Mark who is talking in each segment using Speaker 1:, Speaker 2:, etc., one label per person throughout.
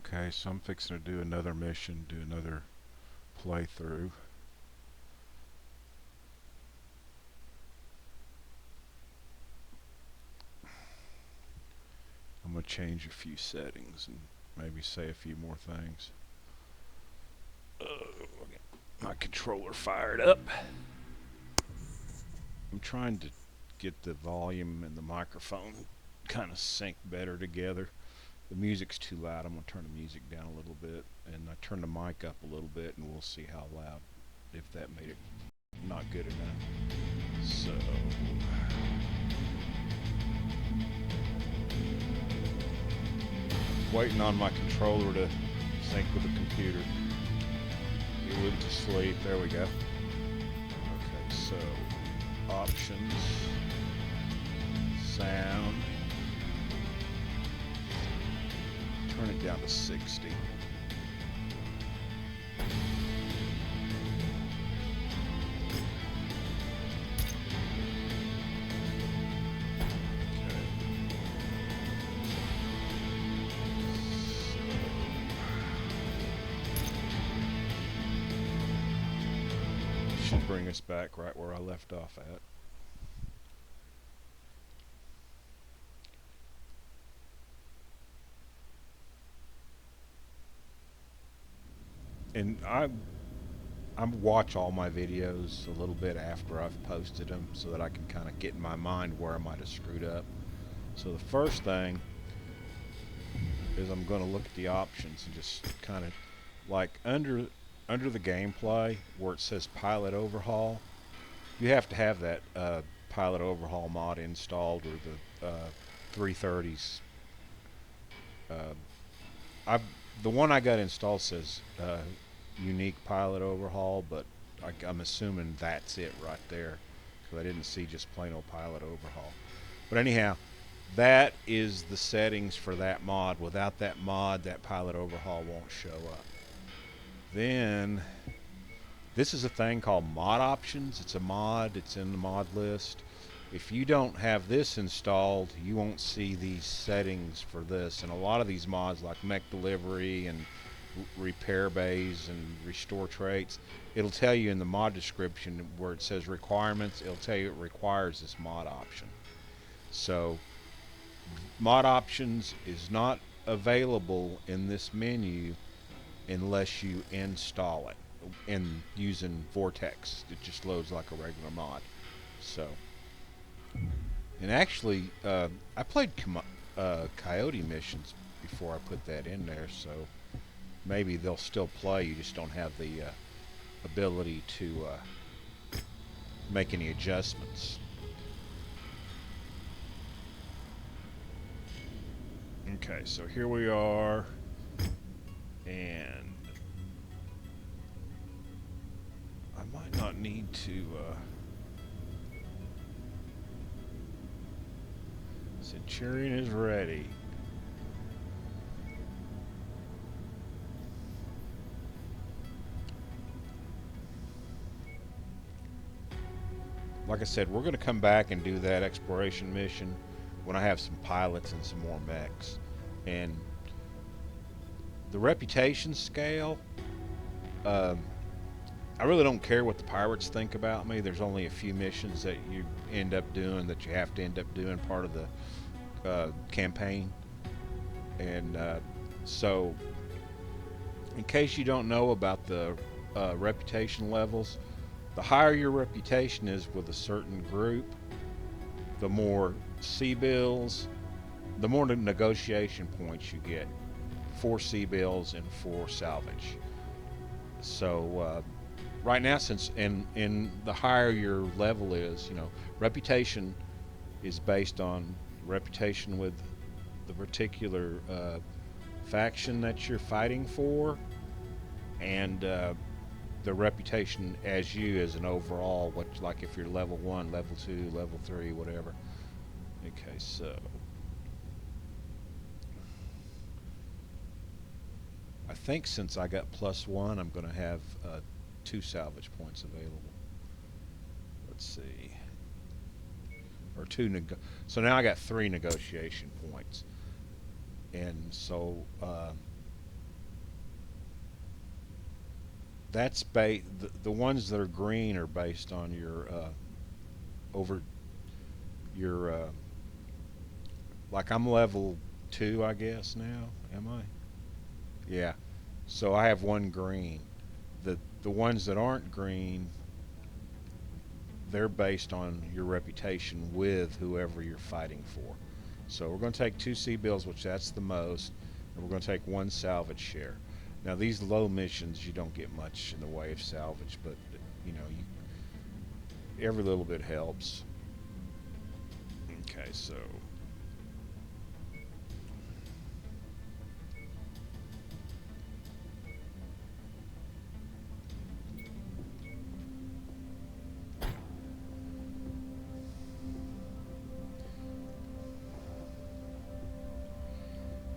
Speaker 1: Okay, so I'm fixing to do another mission, do another playthrough. I'm going to change a few settings and maybe say a few more things. I'll get my controller fired up. I'm trying to get the volume and the microphone kind of sync better together. The music's too loud. I'm going to turn the music down a little bit, and I turn the mic up a little bit, and we'll see how loud, if that made it not good enough. So waiting on my controller to sync with the computer. He went to sleep. There we go. Okay, so options, sound, turn it down to 60. Should bring us back right where I left off at. And I watch all my videos a little bit after I've posted them so that I can kind of get in my mind where I might have screwed up. So the first thing is I'm going to look at the options and just kind of like under the gameplay where it says pilot overhaul, you have to have that pilot overhaul mod installed, or the 330s. The one I got installed says unique pilot overhaul, but I'm assuming that's it right there, because I didn't see just plain old pilot overhaul. But anyhow, that is the settings for that mod. Without that mod, that pilot overhaul won't show up. Then this is a thing called mod options. It's a mod, it's in the mod list. If you don't have this installed, you won't see these settings for this. And a lot of these mods like mech delivery and repair bays and restore traits, it'll tell you in the mod description where it says requirements, it'll tell you it requires this mod option. So mod options is not available in this menu unless you install it and using Vortex. It just loads like a regular mod. So, and actually I played Coyote missions before I put that in there, so maybe they'll still play. You just don't have the ability to make any adjustments. Okay, so here we are, and I might not need to Centurion is ready. Like I said, we're going to come back and do that exploration mission when I have some pilots and some more mechs. And the reputation scale, I really don't care what the pirates think about me. There's only a few missions that you end up doing that you have to end up doing part of the campaign. And so, in case you don't know about the reputation levels, the higher your reputation is with a certain group, the more C-bills, the more negotiation points you get. 4 C-bills and 4 salvage. So right now, since in the higher your level is, reputation is based on reputation with the particular faction that you're fighting for, and the reputation as you as an overall, what, like if you're level 1, level 2, level 3, whatever. Okay, so I think since I got +1, I'm going to have 2 salvage points available. Let's see. Or 2 so now I got 3 negotiation points. And so That's the ones that are green are based on your over your like I'm level 2, I guess now. Am I? Yeah. So I have one green. The ones that aren't green, they're based on your reputation with whoever you're fighting for. So we're going to take 2 sea bills, which that's the most, and we're going to take 1 salvage share. Now these low missions, you don't get much in the way of salvage, but you know, every little bit helps. Okay, so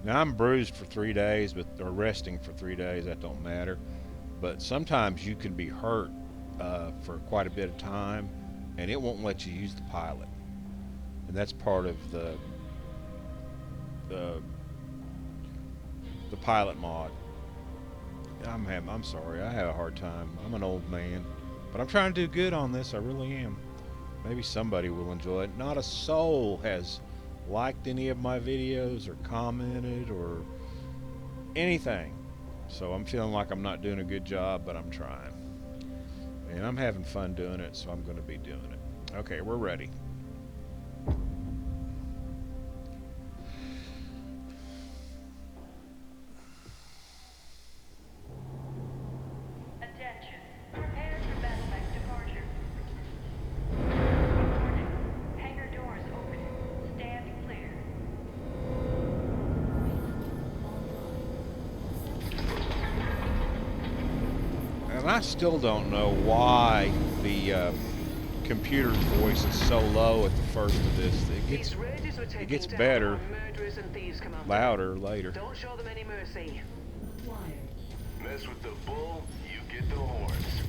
Speaker 1: now I'm bruised for 3 days, or resting for 3 days. That don't matter. But sometimes you can be hurt for quite a bit of time, and it won't let you use the pilot. And that's part of the the pilot mod. I'm sorry. I have a hard time. I'm an old man, but I'm trying to do good on this. I really am. Maybe somebody will enjoy it. Not a soul has liked any of my videos or commented or anything. So I'm feeling like I'm not doing a good job, but I'm trying. And I'm having fun doing it, so I'm going to be doing it. Okay, we're ready.
Speaker 2: Attention. Prepare for battle mech departure. Warning. Hangar doors open. Stand clear.
Speaker 1: And I still don't know why the computer's voice is so low at the first of this. It gets better, louder later.
Speaker 3: Don't show them any mercy. Mess with the bull, you get the horns.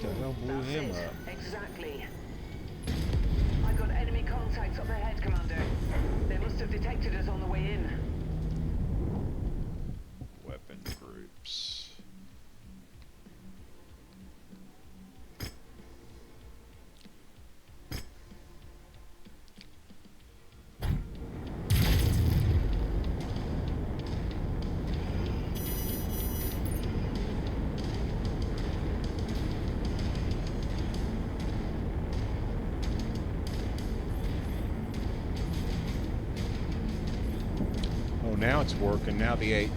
Speaker 1: The hell blew
Speaker 3: That's
Speaker 1: him
Speaker 3: it.
Speaker 1: up?
Speaker 3: Exactly. I got enemy contacts up ahead, Commander. They must have detected us on the way in.
Speaker 1: Weapon groups. Oh, now it's working. Now the 8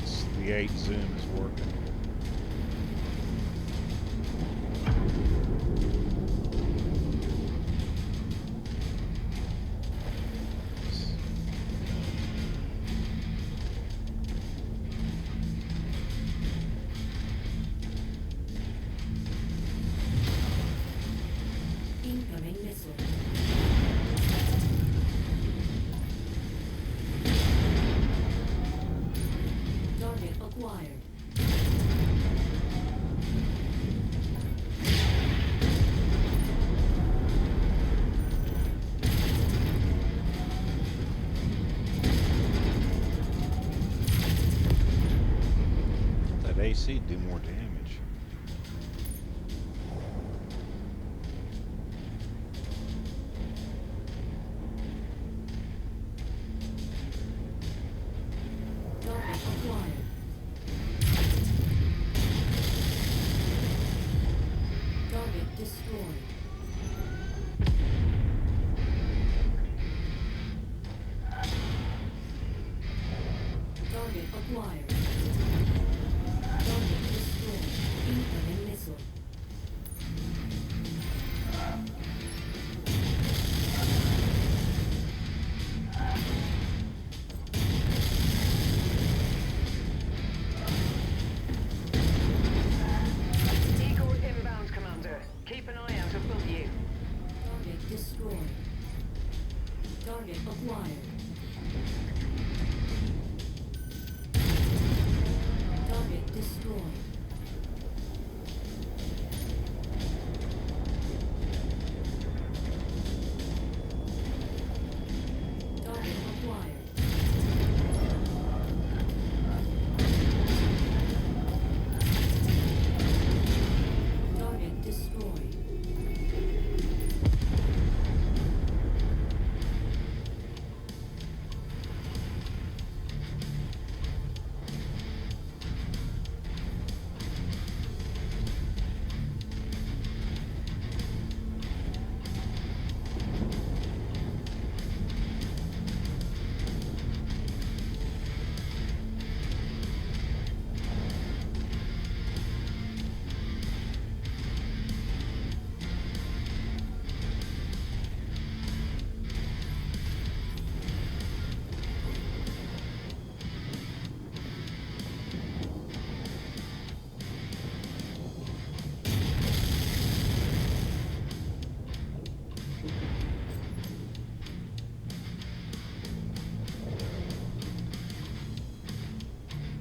Speaker 1: zoom is working.
Speaker 4: Incoming missile. Target acquired.
Speaker 1: That AC do more damage.
Speaker 4: Target acquired. Target destroyed. Target acquired. Target destroyed. Incoming missile.
Speaker 3: Eagle inbound, Commander. Keep an eye out above you.
Speaker 4: Target destroyed. Target acquired.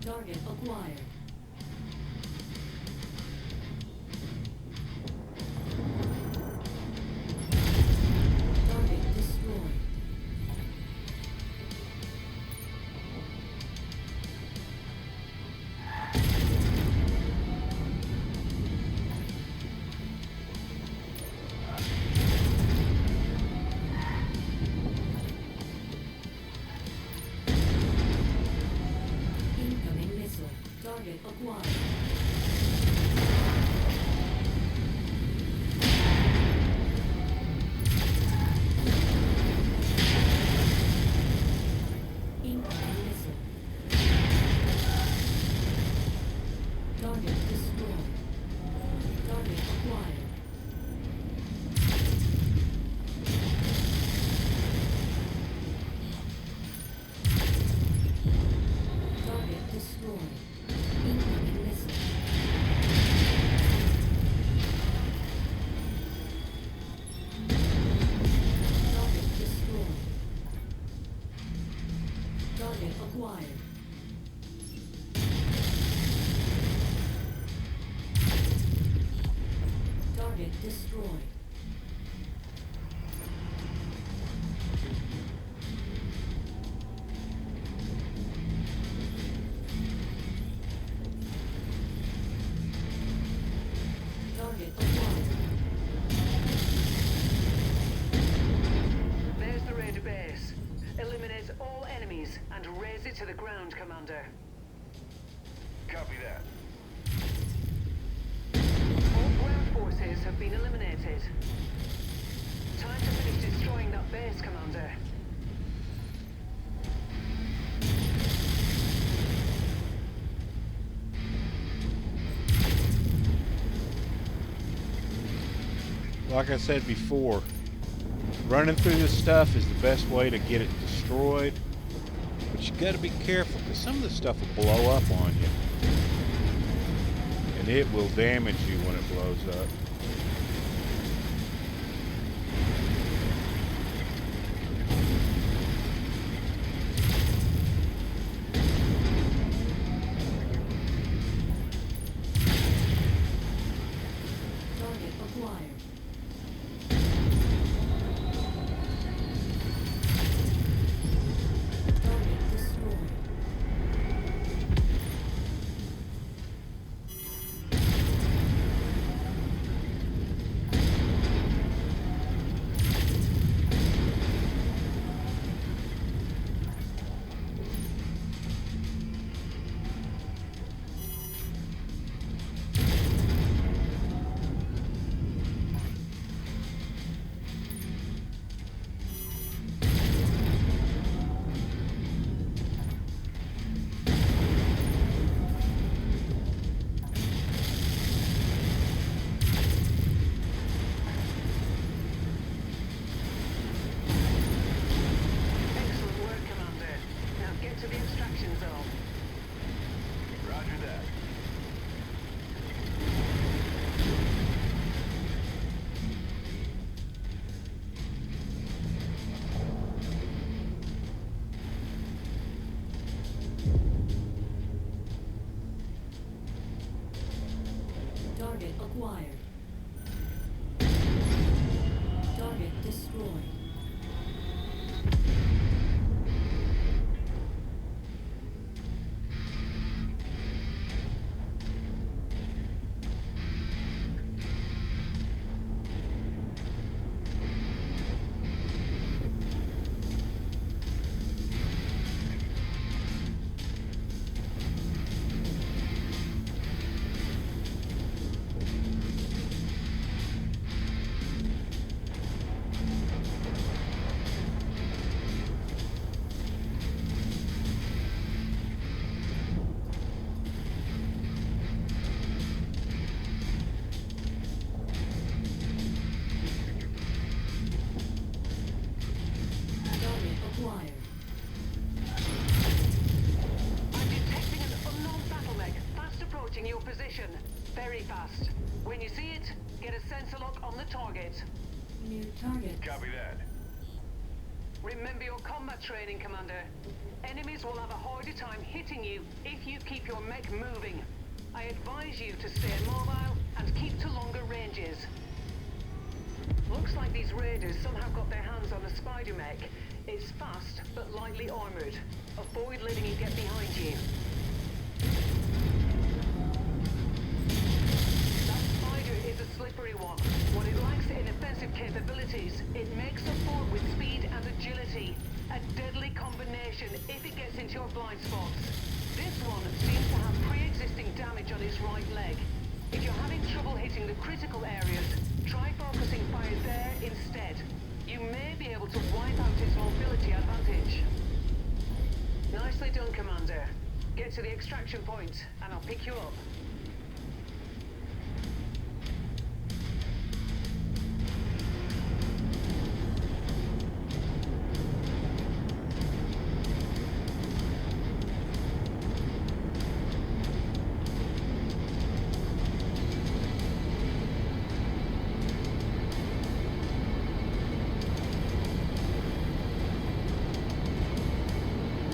Speaker 4: Target acquired. Target destroyed. Incoming missile. Target acquired. Incoming missile. Target destroyed. Target acquired. Target destroyed. Incoming missile. Target destroyed. Target acquired. Target destroyed. Target acquired.
Speaker 3: There's the Raider base. Eliminate all enemies and raze it to the ground, Commander.
Speaker 5: Copy that.
Speaker 3: All ground forces have been eliminated. Time to finish destroying that base, Commander.
Speaker 1: Like I said before, running through this stuff is the best way to get it destroyed. But you gotta be careful, because some of this stuff will blow up on you. And it will damage you when it blows up.
Speaker 4: Target acquired. Target destroyed.
Speaker 3: Excellent work, Commander. Now get to the extraction zone.
Speaker 5: Roger that.
Speaker 4: Target acquired. Target destroyed. Target acquired.
Speaker 3: I'm detecting an unknown battle mech fast approaching your position. Very fast. When you see it, get a sensor lock on the target.
Speaker 4: New target.
Speaker 5: Copy that.
Speaker 3: Remember your combat training, Commander. Enemies will have a harder time hitting you if you keep your mech moving. I advise you to stay mobile and keep to longer ranges. Looks like these raiders somehow got their hands on the Spider Mech. It's fast, but lightly armored. Avoid letting it get behind you. That Spider is a slippery one. What it lacks in offensive capabilities, it makes up for with speed and agility. A deadly combination if it gets into your blind spots. This one seems to have pre-existing damage on its right leg. If you're having trouble hitting the critical areas, try focusing fire there instead. You may be able to wipe out its mobility advantage. Nicely done, Commander. Get to the extraction point, and I'll pick you up.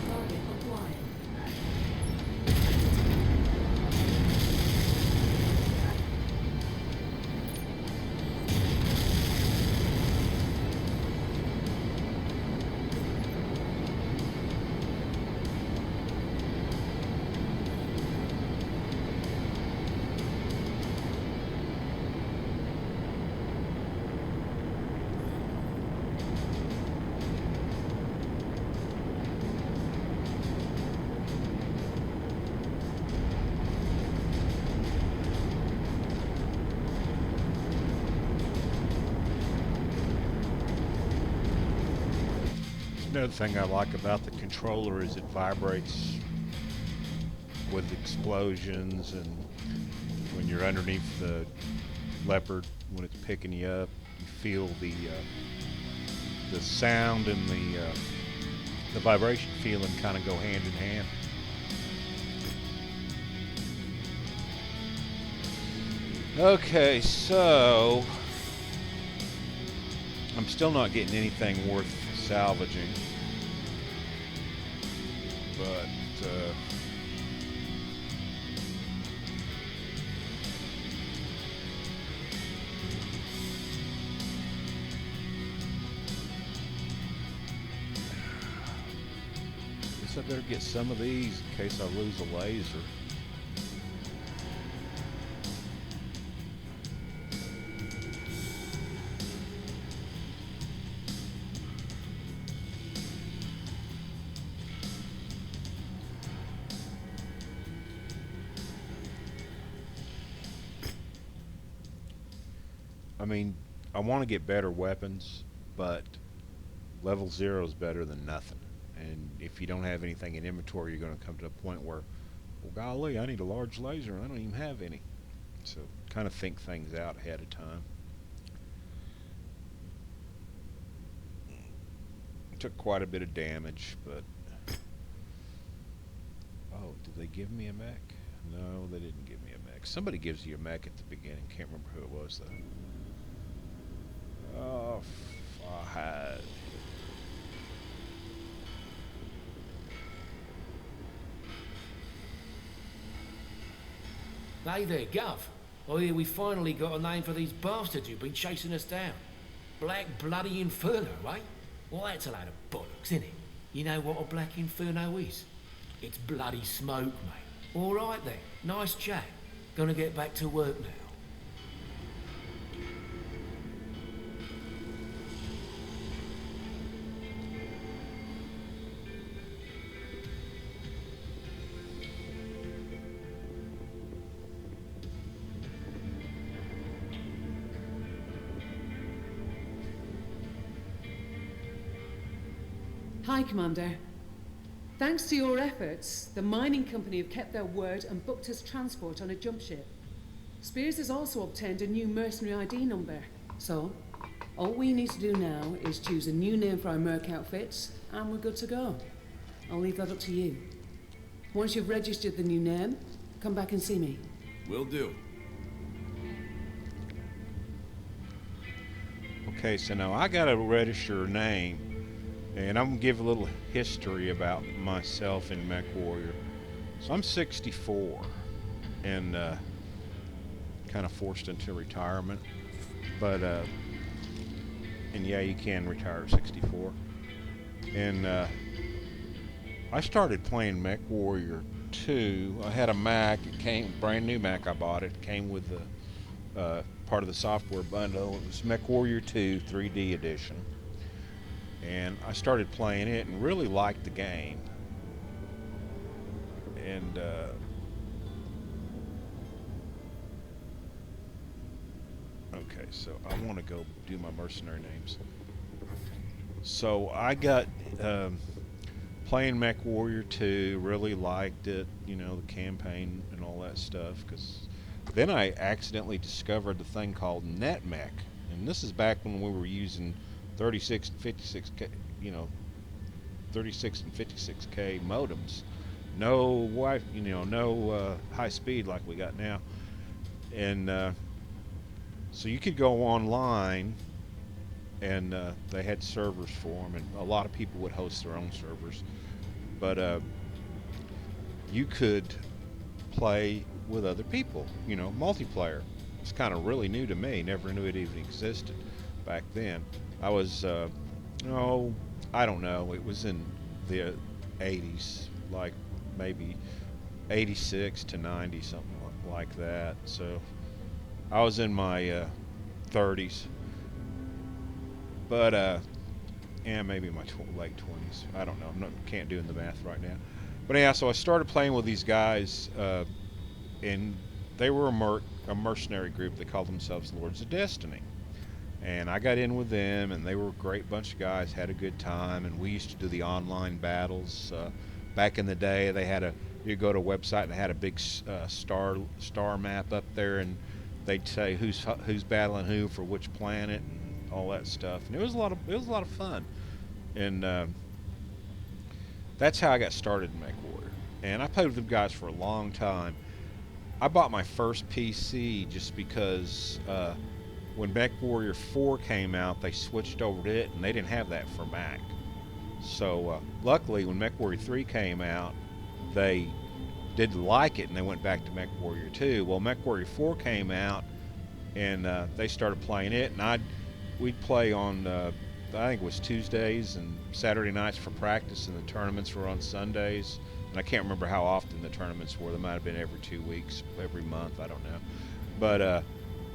Speaker 4: Target acquired.
Speaker 1: Another thing I like about the controller is it vibrates with explosions, and when you're underneath the Leopard, when it's picking you up, you feel the sound and the vibration feeling kind of go hand in hand. Okay, so I'm still not getting anything worth salvaging, but guess I better get some of these in case I lose a laser. I mean, I want to get better weapons, but level 0 is better than nothing. And if you don't have anything in inventory, you're going to come to a point where, well, golly, I need a large laser, and I don't even have any. So kind of think things out ahead of time. Took quite a bit of damage, but... Oh, did they give me a mech? No, they didn't give me a mech. Somebody gives you a mech at the beginning. Can't remember who it was, though. Oh, fuck.
Speaker 6: Hey there, Gov. I hear we finally got a name for these bastards who've been chasing us down. Black Bloody Inferno, eh? Well, that's a load of bollocks, isn't it? You know what a Black Inferno is? It's bloody smoke, mate. All right then, nice chat. Gonna get back to work now.
Speaker 7: Hi, Commander. Thanks to your efforts, the mining company have kept their word and booked us transport on a jump ship. Spears has also obtained a new mercenary ID number. So, all we need to do now is choose a new name for our Merc outfits, and we're good to go. I'll leave that up to you. Once you've registered the new name, come back and see me.
Speaker 5: Will do.
Speaker 1: Okay, so now I gotta register a name, And I'm going to give a little history about myself in Mech Warrior. So I'm 64 and kind of forced into retirement. But, and yeah, you can retire at 64. And I started playing Mech Warrior 2. I had a Mac. It came, brand new Mac I bought. It came with the part of the software bundle. It was Mech Warrior 2 3D edition. And I started playing it and really liked the game. And okay, so I want to go do my mercenary names. So I got playing Mech Warrior 2, really liked it, you know, the campaign and all that stuff, because then I accidentally discovered the thing called NetMech, and this is back when we were using 36 and 56K, you know, 36 and 56K modems. No Wi, you know, no high speed like we got now, and so you could go online, and they had servers for them, and a lot of people would host their own servers, but you could play with other people, you know, multiplayer. It's kind of really new to me. Never knew it even existed back then. I was, oh, I don't know. It was in the 80s, like maybe 86 to 90, something like that. So I was in my 30s, but yeah, maybe my late 20s. I don't know. Can't do the math right now. But yeah, so I started playing with these guys, and they were a mercenary group. They called themselves Lords of Destiny. And I got in with them, and they were a great bunch of guys, had a good time, and we used to do the online battles. Back in the day, they had you go to a website and they had a big star map up there, and they'd say who's battling who for which planet and all that stuff. And it was a lot of fun. And that's how I got started in Mech Warrior. And I played with them guys for a long time. I bought my first PC just because when Mech Warrior 4 came out, they switched over to it, and they didn't have that for Mac. So luckily, when Mech Warrior 3 came out, they didn't like it, and they went back to Mech Warrior 2. Well, Mech Warrior 4 came out, and they started playing it, and we'd play on, I think it was Tuesdays and Saturday nights for practice, and the tournaments were on Sundays. And I can't remember how often the tournaments were. They might have been every 2 weeks, every month, I don't know. But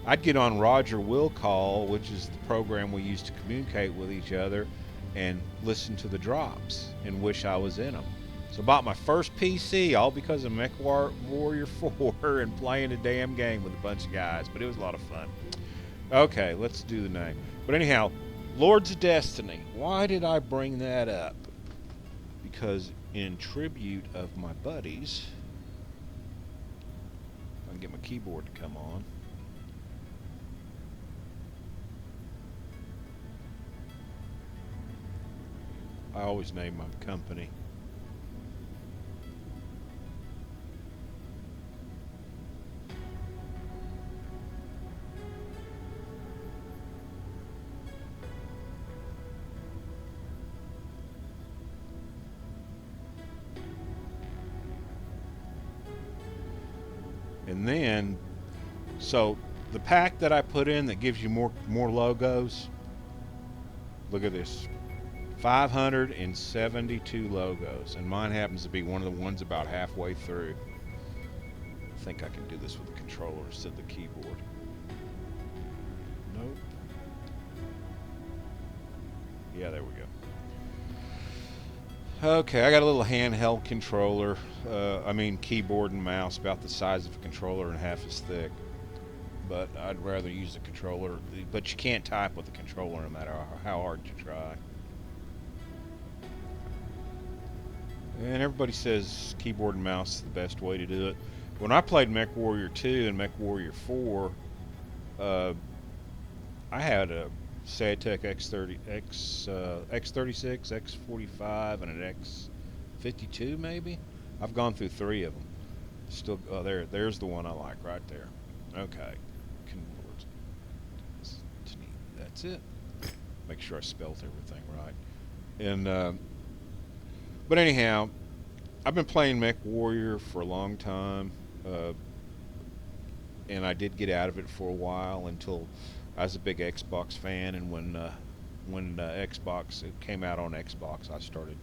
Speaker 1: I'd get on Roger Will Call, which is the program we used to communicate with each other, and listen to the drops and wish I was in them. So I bought my first PC all because of Mech Warrior 4 and playing a damn game with a bunch of guys. But it was a lot of fun. Okay, let's do the name. But anyhow, Lords of Destiny. Why did I bring that up? Because in tribute of my buddies, I can get my keyboard to come on. I always name my company. And then, so the pack that I put in that gives you more logos, look at this, 572 logos, and mine happens to be one of the ones about halfway through. I think I can do this with the controller instead of the keyboard. Nope. Yeah, there we go. Okay, I got a little handheld controller, keyboard and mouse about the size of a controller and half as thick. But I'd rather use a controller, but you can't type with a controller no matter how hard you try. And everybody says keyboard and mouse is the best way to do it. When I played Mech Warrior 2 and Mech Warrior 4, I had a Satec X36, X45, and an X52 maybe. I've gone through 3 of them. Still, there's the one I like right there. Okay, that's it. Make sure I spelled everything right. And but anyhow, I've been playing Mech Warrior for a long time, and I did get out of it for a while until I was a big Xbox fan, and when Xbox it came out on Xbox, I started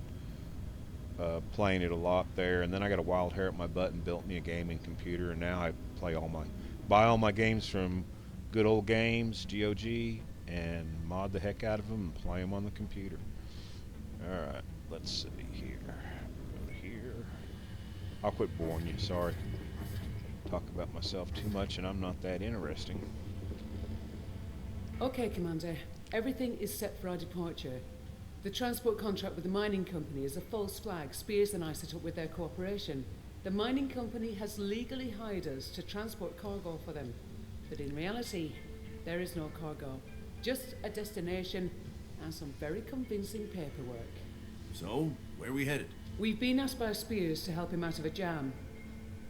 Speaker 1: playing it a lot there, and then I got a wild hair at my butt and built me a gaming computer, and now I buy all my games from Good Old Games, GOG, and mod the heck out of them and play them on the computer. Alright, let's see here. Go to here. I'll quit boring you, sorry. Talk about myself too much and I'm not that interesting.
Speaker 7: Okay, Commander. Everything is set for our departure. The transport contract with the mining company is a false flag Spears and I set up with their corporation. The mining company has legally hired us to transport cargo for them. But in reality, there is no cargo. Just a destination and some very convincing paperwork.
Speaker 5: So, where are we headed?
Speaker 7: We've been asked by Spears to help him out of a jam.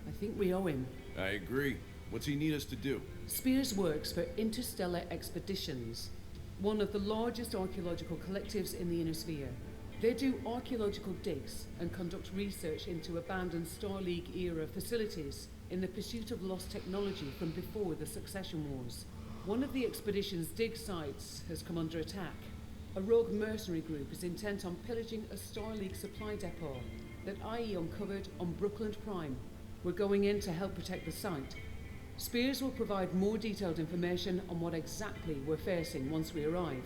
Speaker 7: I think we owe him.
Speaker 5: I agree. What's he need us to do?
Speaker 7: Spears works for Interstellar Expeditions, one of the largest archaeological collectives in the Inner Sphere. They do archaeological digs and conduct research into abandoned Star League-era facilities in the pursuit of lost technology from before the Succession Wars. One of the expedition's dig sites has come under attack. A rogue mercenary group is intent on pillaging a Star League supply depot that IE uncovered on Brookland Prime. We're going in to help protect the site. Spears will provide more detailed information on what exactly we're facing once we arrive.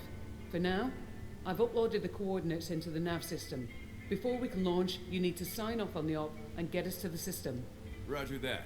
Speaker 7: For now, I've uploaded the coordinates into the nav system. Before we can launch, you need to sign off on the op and get us to the system.
Speaker 5: Roger that.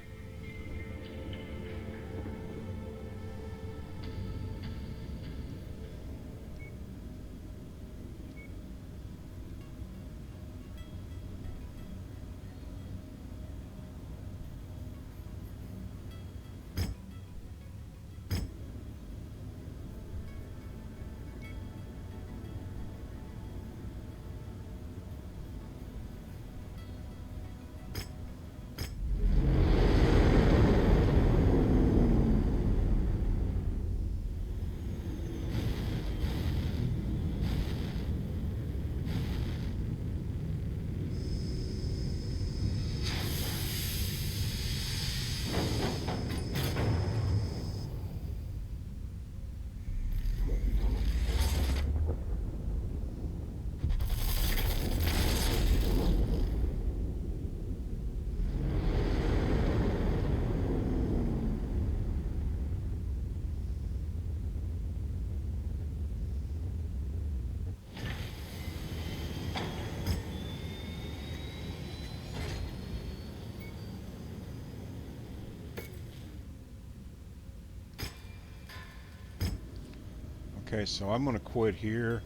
Speaker 1: Okay, so I'm gonna quit here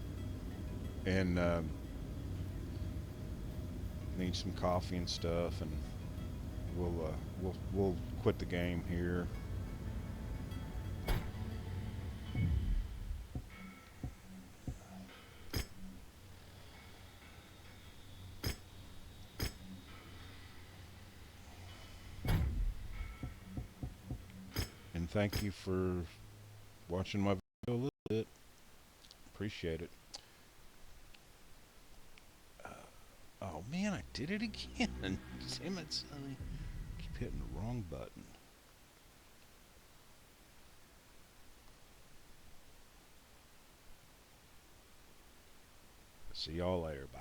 Speaker 1: and need some coffee and stuff, and we'll quit the game here. And thank you for watching my video a little bit. Appreciate it. Oh man, I did it again. Damn it, Sonny. Keep hitting the wrong button. See y'all later. Bye.